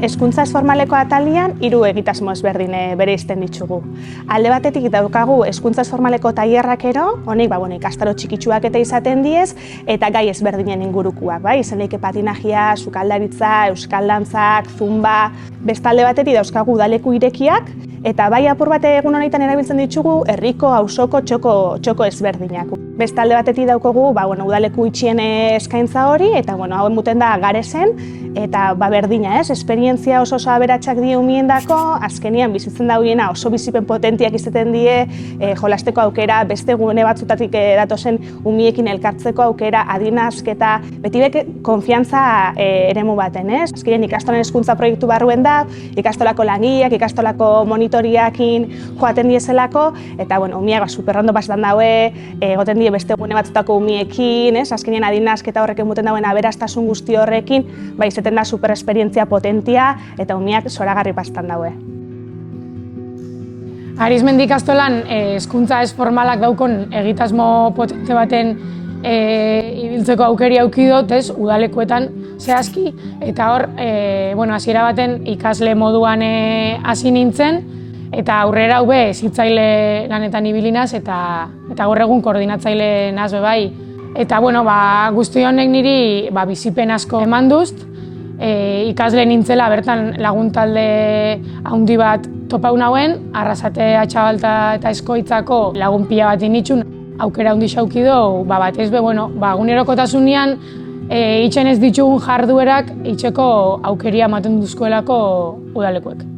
Hezkuntza ez formaleko atalian 3 egitasmo ezberdin bereizten ditugu. Alde batetik daukagu hezkuntza ez formaleko tailerrakero, honek ikastaro txikitsuak eta izaten diez, eta gai ezberdinen ingurukoak, bai, izan daiteke patinagia, sukaldaritza, euskal dantzak, zumba. Bestalde batetik dauzkagu udaleku irekiak, eta bai apur bat egun honetan erabiltzen ditugu herriko, auzoko txoko ezberdinak. Bestalde batetik daukagu udaleku itxien eskaintza hori, eta hau emuten da Garesen, eta berdina, esperientzia oso aberatsak die umiendako, azkenian bizitzen daudiena oso bizipen potentiak izaten die, jolasteko aukera, beste gune batzutatik datozen umiekin elkartzeko aukera, adinazketa, beti konfiantza eremu baten, Azkenean ikastolan hezkuntza proiektu barruen da, ikastolako langileak, ikastolako monitoriakin joaten diezelako, eta umiak superrondo pasetan daue, egoten die beste gune batzutako umiekin, azkenean adinazketa horrek emuten dauen aberastasun guzti horrekin, izaten da superesperientzia potentia eta umiak zoragarri pasetan daue. Arizmendi ikastolan hezkuntza ez formalak daukon egitasmo potente baten ibiltzeko aukeri auki dut, udalekuetan zehazki, eta hor, hasiera baten ikasle moduan hasi nintzen, eta aurrera hube zitzaile lanetan ibilinaz, eta gaur egun koordinatzaile naz bai. Eta guzti honek niri bizipen asko eman dut, ikasle nintzela bertan laguntalde handi bat topau nauen, Arrasate, Atxabalta eta Eskoitzako lagun pila bat initxun aukera handi xauki du, batez egunerokotasunean itxen ez ditugun jarduerak itxeko aukeria ematen duzkoelako udalekuek.